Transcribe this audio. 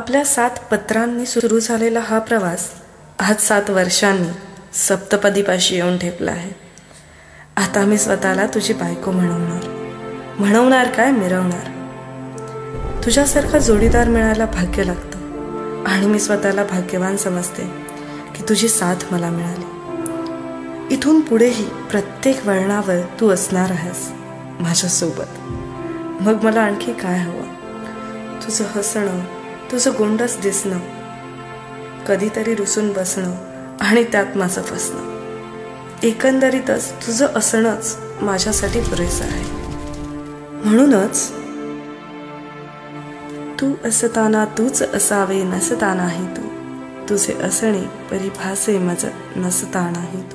आपल्या 7 पत्रांनी सुरू झालेला हा प्रवास आज 7 वर्षांनी सप्तपदीपाशी येऊन ठेपला आहे. आता मी स्वतःला तुझी बायको म्हणवणार काय, मिरवणार. तुझ्यासारखा जोडीदार मिळायला भाग्य लागतं आणि मी स्वतःला भाग्यवान समजते की तुझी साथ मला मिळाली. इथून पुढेही प्रत्येक वळणावर तू असणार आहेस माझ्यासोबत. मग मला आणखी काय हवं? तुझं हसणं, तुझं गोंडस दिसणं, कधीतरी रुसून बसणं आणि त्यात माझं फसणं. एकंदरीतच तुझं असणंच माझ्यासाठी पुरेसं आहे. म्हणूनच तू असताना तूच असावे, नसतानाही तू. तुझे असणे परिभासे माझं नसतानाही तू.